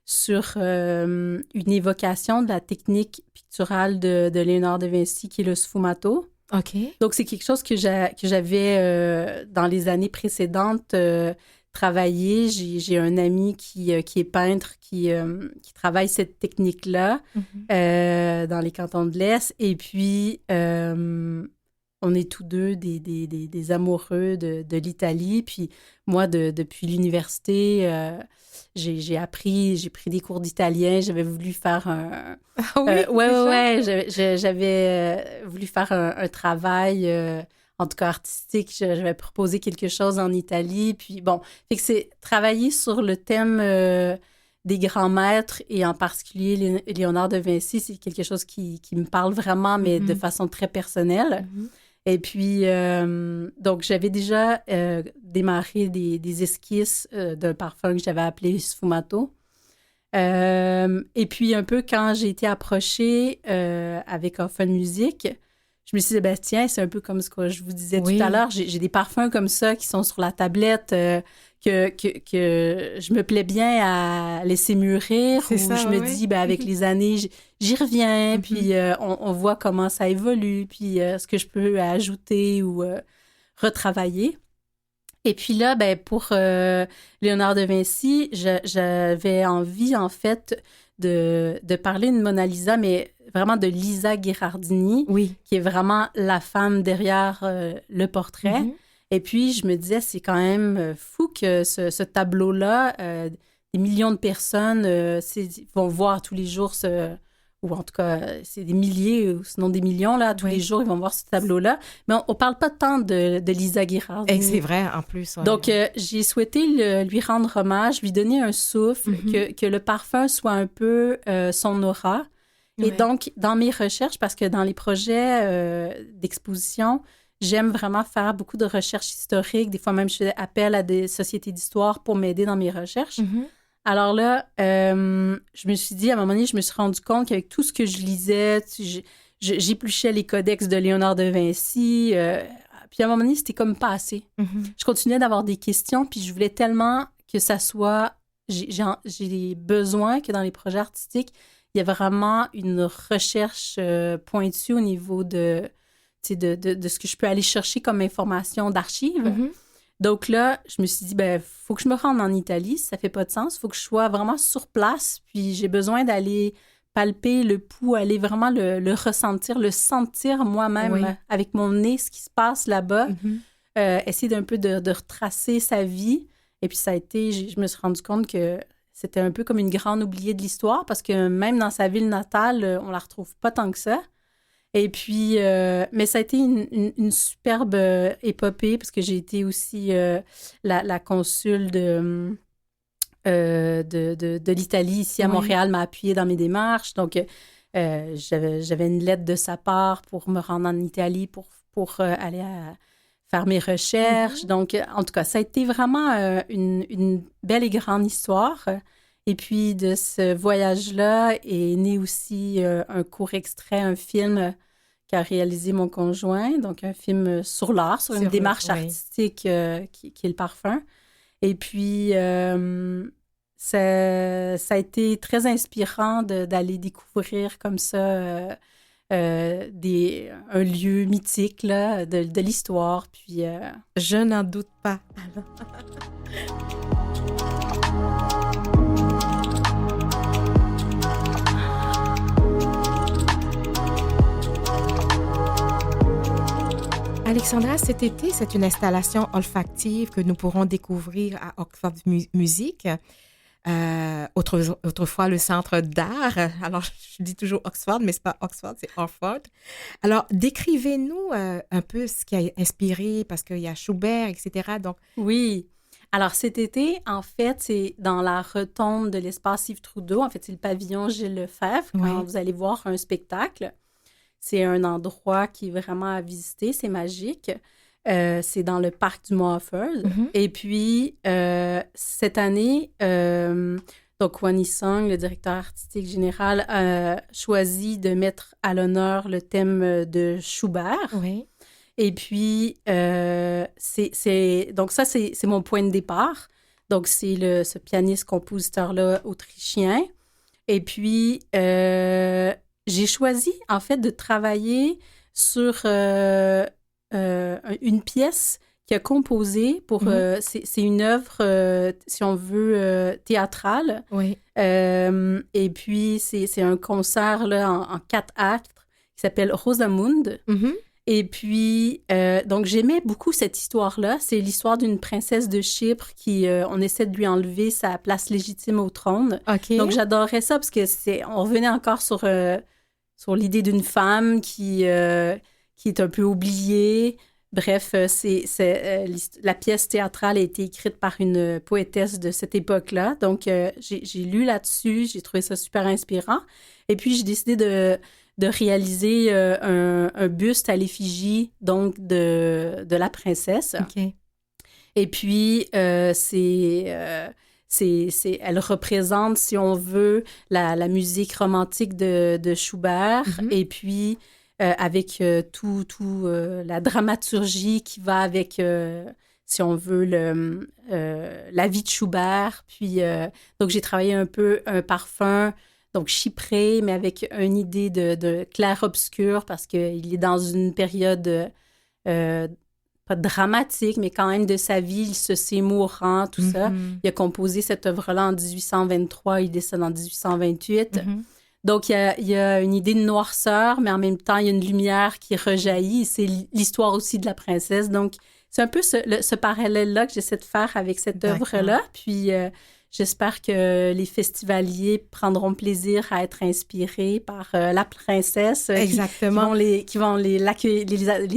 sur une évocation de la technique picturale de Léonard de Vinci, qui est le sfumato. OK. Donc, c'est quelque chose que j'avais, dans les années précédentes, travaillé. J'ai un ami qui est peintre, qui travaille cette technique-là dans les cantons de l'Est. Et puis, on est tous deux des amoureux de l'Italie. Puis moi, depuis l'université, j'ai pris des cours d'italien. J'avais voulu faire un... Ah oui? J'avais voulu faire un travail... en tout cas artistique, j'avais proposé quelque chose en Italie. Puis bon, fait que c'est travailler sur le thème des grands maîtres et en particulier Léonard de Vinci, c'est quelque chose qui me parle vraiment, mais de façon très personnelle. Et puis, donc, j'avais déjà démarré des esquisses d'un parfum que j'avais appelé Sfumato. Et puis, un peu quand j'ai été approchée avec Often Music, je me suis dit, ben, tiens, c'est un peu comme ce que je vous disais tout à l'heure. J'ai des parfums comme ça qui sont sur la tablette que je me plais bien à laisser mûrir. Ou je me dis, ben, avec les années, j'y reviens, puis on voit comment ça évolue, puis ce que je peux ajouter ou retravailler. Et puis là, ben, pour Léonard de Vinci, j'avais envie, en fait, de parler de Mona Lisa, mais vraiment de Lisa Gherardini, qui est vraiment la femme derrière le portrait. Et puis, je me disais, c'est quand même fou que ce tableau-là, des millions de personnes vont voir tous les jours ou en tout cas, c'est des milliers, ou sinon des millions, là, tous les jours, ils vont voir ce tableau-là. Mais on ne parle pas tant de Lisa Gherardini. Et c'est vrai, en plus. Ouais. Donc, j'ai souhaité lui rendre hommage, lui donner un souffle, que le parfum soit un peu son aura. Et donc, dans mes recherches, parce que dans les projets d'exposition, j'aime vraiment faire beaucoup de recherches historiques. Des fois même, je fais appel à des sociétés d'histoire pour m'aider dans mes recherches. Alors là, je me suis dit, à un moment donné, je me suis rendu compte qu'avec tout ce que je lisais, j'épluchais les codex de Léonard de Vinci. Puis à un moment donné, c'était comme pas assez. Je continuais d'avoir des questions, puis je voulais tellement que ça soit... J'ai besoin que dans les projets artistiques, il y a vraiment une recherche pointue au niveau de ce que je peux aller chercher comme information d'archives. Donc là, je me suis dit, ben, faut que je me rende en Italie, ça fait pas de sens. Faut que je sois vraiment sur place, puis j'ai besoin d'aller palper le pouls, aller vraiment le ressentir, le sentir moi-même avec mon nez, ce qui se passe là-bas. Essayer d'un peu de retracer sa vie. Et puis ça a été, je me suis rendu compte que c'était un peu comme une grande oubliée de l'histoire, parce que même dans sa ville natale, on la retrouve pas tant que ça. Et puis, mais ça a été une superbe épopée, parce que j'ai été aussi la consul de l'Italie ici à Montréal, m'a appuyée dans mes démarches. Donc, j'avais une lettre de sa part pour me rendre en Italie pour aller faire mes recherches. Donc, en tout cas, ça a été vraiment une belle et grande histoire. Et puis, de ce voyage-là est né aussi un court extrait, un film qu'a réalisé mon conjoint, donc un film sur l'art, sur une démarche artistique qui est le parfum. Et puis, ça a été très inspirant d'aller découvrir comme ça un lieu mythique là, de l'histoire. Puis, je n'en doute pas. Alexandra, cet été, c'est une installation olfactive que nous pourrons découvrir à Oxford Music. autrefois le centre d'art. Alors, je dis toujours Oxford, mais c'est pas Oxford, c'est Harvard. Alors, décrivez-nous un peu ce qui a inspiré, parce qu'il y a Schubert, etc. Donc, oui. Alors, cet été, en fait, c'est dans la rotonde de l'espace Yves Trudeau. En fait, c'est le pavillon Gilles Lefebvre. Quand vous allez voir un spectacle, c'est un endroit qui est vraiment à visiter. C'est magique. C'est dans le parc du Mont-Offord. Et puis, cette année, donc Wani Song, le directeur artistique général, a choisi de mettre à l'honneur le thème de Schubert. Oui. Et puis, donc ça, c'est mon point de départ. Donc, c'est ce pianiste-compositeur-là autrichien. Et puis, j'ai choisi, en fait, de travailler sur une pièce qu'il a composée pour... c'est une œuvre, si on veut, théâtrale. Oui. Et puis, c'est un concert là, en 4 actes qui s'appelle Rosamund. Et puis, donc, j'aimais beaucoup cette histoire-là. C'est l'histoire d'une princesse de Chypre qui, on essaie de lui enlever sa place légitime au trône. OK. Donc, j'adorais ça parce que on revenait encore sur l'idée d'une femme qui est un peu oubliée. Bref, la pièce théâtrale a été écrite par une poétesse de cette époque-là. Donc, j'ai lu là-dessus, j'ai trouvé ça super inspirant. Et puis, j'ai décidé de réaliser un buste à l'effigie, donc, de la princesse. OK. Et puis, elle représente, si on veut, la musique romantique de Schubert. Et puis, avec la dramaturgie qui va avec, si on veut, la vie de Schubert. Puis, donc, j'ai travaillé un peu un parfum, donc chypré, mais avec une idée de clair-obscur, parce qu'il est dans une période pas dramatique, mais quand même de sa vie. Il se sait mourant, tout ça. Il a composé cette œuvre-là en 1823, il décède en 1828. Donc, il y a une idée de noirceur, mais en même temps, il y a une lumière qui rejaillit. C'est l'histoire aussi de la princesse. Donc, c'est un peu ce parallèle-là que j'essaie de faire avec cette œuvre-là. Puis, j'espère que les festivaliers prendront plaisir à être inspirés par la princesse. Exactement. Qui vont les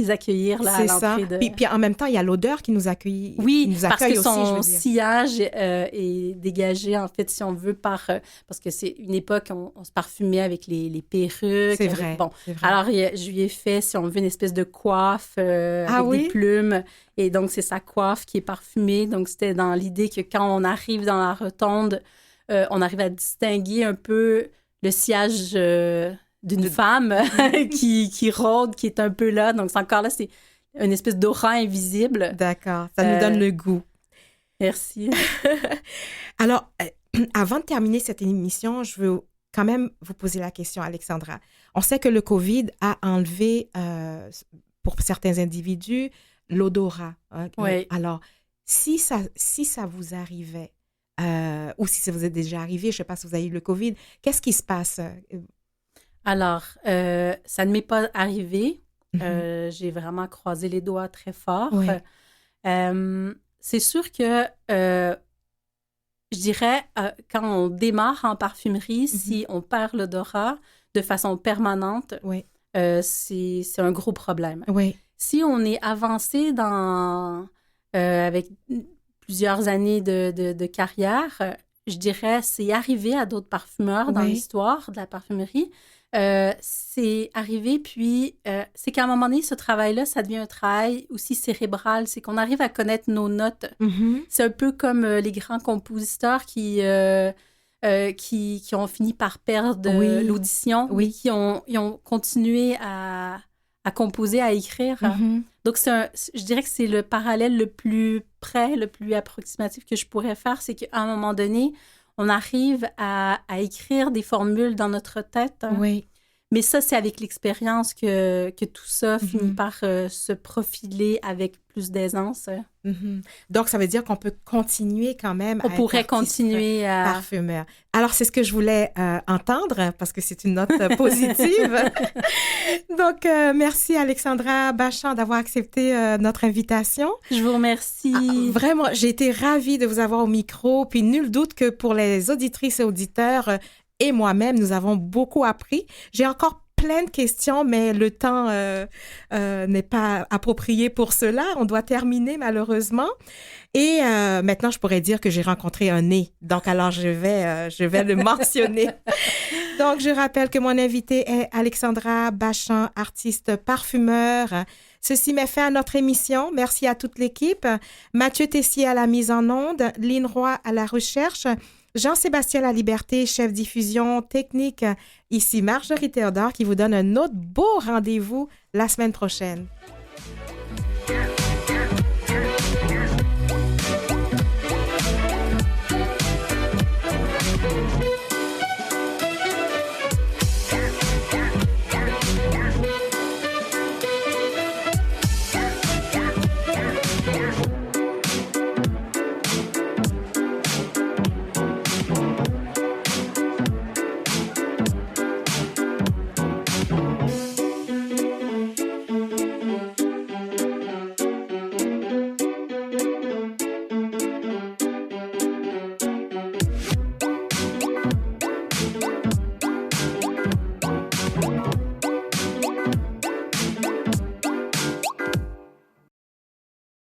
accueillir là, à l'entrée de... Puis en même temps, il y a l'odeur qui nous accueille. Oui, nous parce que aussi, son sillage est dégagé, en fait, si on veut, parce que c'est une époque, on se parfumait avec les perruques. C'est vrai. Bon, c'est vrai. alors, je lui ai fait, si on veut, une espèce de coiffe avec des plumes. Et donc, c'est sa coiffe qui est parfumée. Donc, c'était dans l'idée que quand on arrive dans la rotonde, on arrive à distinguer un peu le sillage d'une femme qui rôde, qui est un peu là. Donc, c'est encore là, c'est une espèce d'aura invisible. D'accord, ça nous donne le goût. Merci. Alors, avant de terminer cette émission, je veux quand même vous poser la question, Alexandra. On sait que le COVID a enlevé, pour certains individus, l'odorat. Hein? Oui. Alors, si ça vous arrivait, ou si ça vous est déjà arrivé, je ne sais pas si vous avez eu le COVID, qu'est-ce qui se passe? Alors, ça ne m'est pas arrivé. J'ai vraiment croisé les doigts très fort. Oui. C'est sûr que, je dirais, quand on démarre en parfumerie, si on perd l'odorat de façon permanente, c'est un gros problème. Oui. Si on est avancé avec plusieurs années de carrière, je dirais c'est arrivé à d'autres parfumeurs dans l'histoire de la parfumerie. C'est arrivé, puis c'est qu'à un moment donné, ce travail-là, ça devient un travail aussi cérébral. C'est qu'on arrive à connaître nos notes. C'est un peu comme les grands compositeurs qui ont fini par perdre l'audition, qui ont continué à composer, à écrire. Donc, je dirais que c'est le parallèle le plus près, le plus approximatif que je pourrais faire, c'est qu'à un moment donné, on arrive à écrire des formules dans notre tête, Mais ça, c'est avec l'expérience que tout ça finit par se profiler avec plus d'aisance. Donc, ça veut dire qu'on peut continuer quand même On pourrait continuer à... parfumeur. Alors, c'est ce que je voulais entendre parce que c'est une note positive. Donc, merci Alexandra Bachand d'avoir accepté notre invitation. Je vous remercie. Vraiment, j'ai été ravie de vous avoir au micro. Puis, nul doute que pour les auditrices et auditeurs et moi-même, nous avons beaucoup appris. J'ai encore plein de questions, mais le temps n'est pas approprié pour cela. On doit terminer, malheureusement. Et maintenant, je pourrais dire que j'ai rencontré un nez. Donc, alors, je vais le mentionner. Donc, je rappelle que mon invité est Alexandra Bachand, artiste parfumeur. Ceci met fin à notre émission. Merci à toute l'équipe. Mathieu Tessier à la mise en onde, Lynn Roy à la recherche, Jean-Sébastien Laliberté, chef diffusion technique. Ici Marjorie Théodore qui vous donne un autre beau rendez-vous la semaine prochaine.